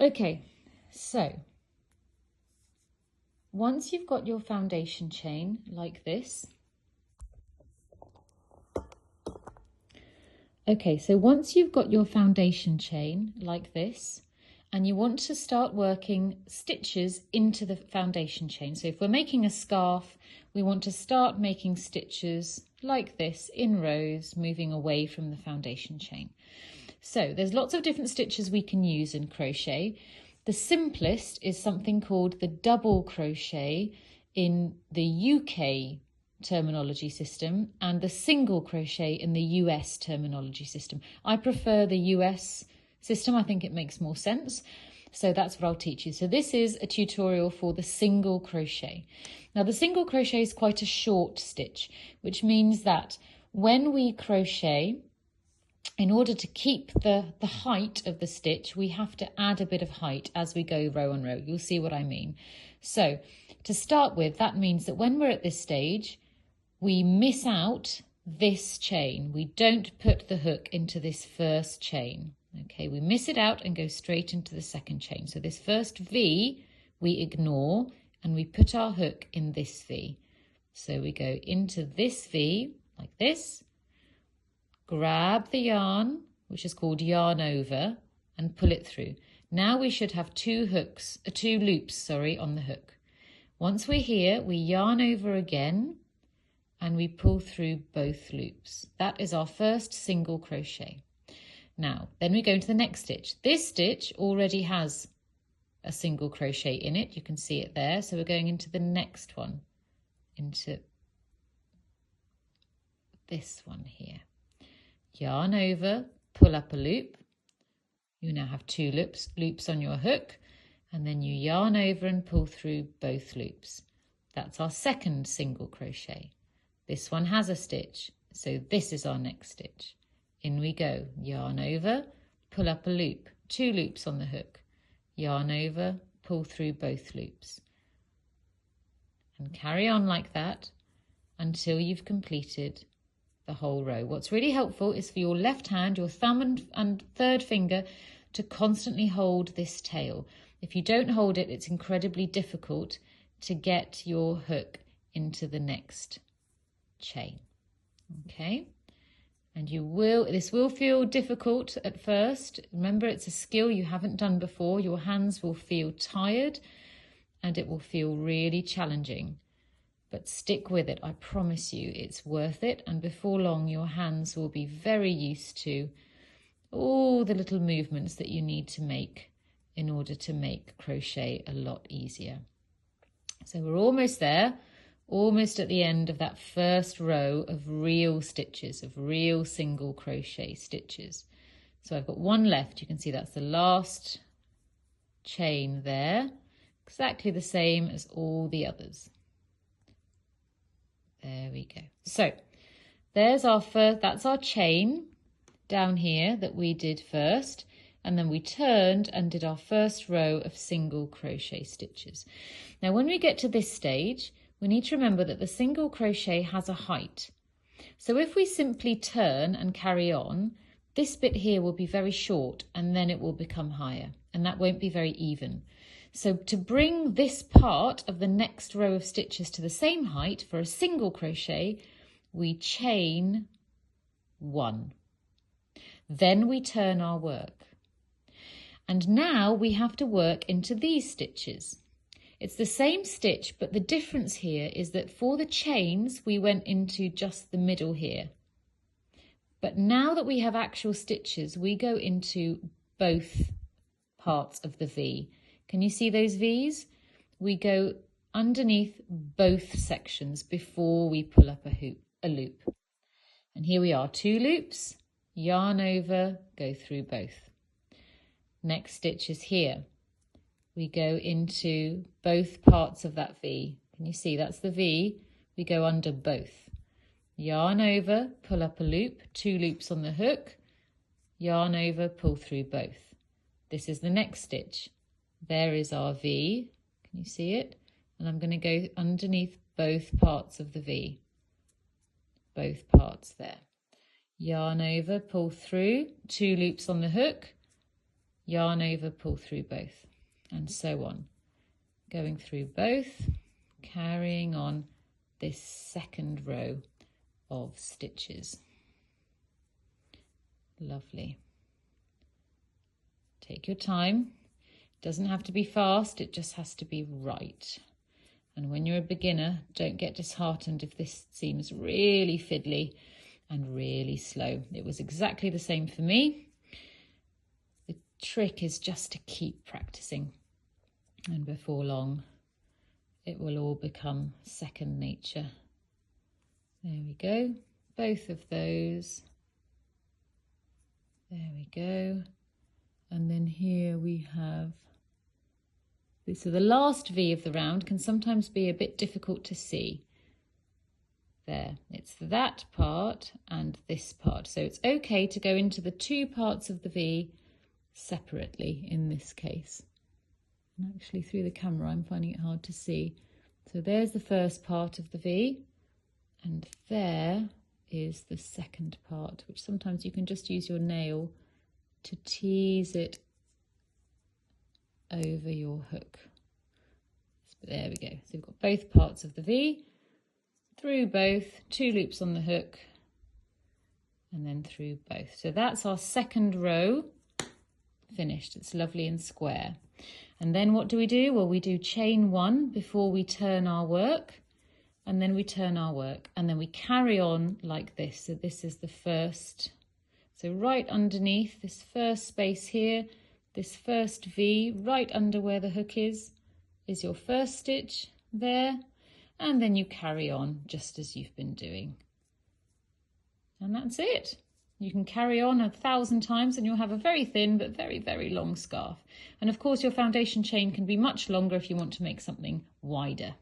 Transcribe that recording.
Okay, so once you've got your foundation chain like this, once you've got your foundation chain like this, and you want to start working stitches into the foundation chain. So if we're making a scarf, we want to start making stitches like this in rows, moving away from the foundation chain. So there's lots of different stitches we can use in crochet. The simplest is something called the double crochet in the UK terminology system and the single crochet in the US terminology system. I prefer the US system. I think it makes more sense. So that's what I'll teach you. So this is a tutorial for the single crochet. Now the single crochet is quite a short stitch, which means that when we crochet, in order to keep the height of the stitch, we have to add a bit of height as we go row on row. You'll see what I mean. So to start with, that means that when we're at this stage, we miss out this chain. We don't put the hook into this first chain. Okay, we miss it out and go straight into the second chain. So this first V we ignore and we put our hook in this V. So we go into this V like this, grab the yarn, which is called yarn over, and pull it through. Now we should have two loops on the hook. Once we're here, we yarn over again and we pull through both loops. That is our first single crochet. Now, then we go into the next stitch. This stitch already has a single crochet in it. You can see it there. So we're going into the next one, into this one here. Yarn over, pull up a loop. You now have two loops on your hook, and then you yarn over and pull through both loops. That's our second single crochet. This one has a stitch, so this is our next stitch. In we go, yarn over, pull up a loop, two loops on the hook, yarn over, pull through both loops. And carry on like that until you've completed the whole row. What's really helpful is for your left hand, your thumb and third finger to constantly hold this tail. If you don't hold it, it's incredibly difficult to get your hook into the next chain. Okay, and this will feel difficult at first. Remember, it's a skill you haven't done before. Your hands will feel tired and it will feel really challenging. But stick with it, I promise you, it's worth it. And before long, your hands will be very used to all the little movements that you need to make in order to make crochet a lot easier. So we're almost there, almost at the end of that first row of real stitches, of real single crochet stitches. So I've got one left. You can see that's the last chain there, exactly the same as all the others. There we go. So there's that's our chain down here that we did first, and then we turned and did our first row of single crochet stitches. Now when we get to this stage, we need to remember that the single crochet has a height. So if we simply turn and carry on, this bit here will be very short and then it will become higher, and that won't be very even. So to bring this part of the next row of stitches to the same height for a single crochet, we chain one. Then we turn our work. And now we have to work into these stitches. It's the same stitch, but the difference here is that for the chains, we went into just the middle here. But now that we have actual stitches, we go into both parts of the V. Can you see those V's? We go underneath both sections before we pull up a loop. And here we are, two loops, yarn over, go through both. Next stitch is here. We go into both parts of that V. Can you see that's the V? We go under both. Yarn over, pull up a loop, two loops on the hook, yarn over, pull through both. This is the next stitch. There is our V. Can you see it? And I'm going to go underneath both parts of the V. Both parts there. Yarn over, pull through, two loops on the hook, yarn over, pull through both, and so on. Going through both, carrying on this second row of stitches. Lovely. Take your time. It doesn't have to be fast, it just has to be right. And when you're a beginner, don't get disheartened if this seems really fiddly and really slow. It was exactly the same for me. The trick is just to keep practicing, and before long it will all become second nature. There we go, both of those. There we go. And then here we have this. So the last V of the round can sometimes be a bit difficult to see. There, it's that part and this part. So it's okay to go into the two parts of the V separately in this case. And actually through the camera I'm finding it hard to see. So there's the first part of the V, and there is the second part, which sometimes you can just use your nail to tease it over your hook. There we go. So we've got both parts of the V, through both, 2 loops on the hook, and then through both. So that's our second row finished. It's lovely and square. And then what do? Well, we do chain 1 before we turn our work, and then we turn our work, and then we carry on like this. So this is the first. So right underneath this first space here, this first V, right under where the hook is your first stitch there, and then you carry on just as you've been doing. And that's it. You can carry on 1,000 times and you'll have a very thin but very, very long scarf. And of course your foundation chain can be much longer if you want to make something wider.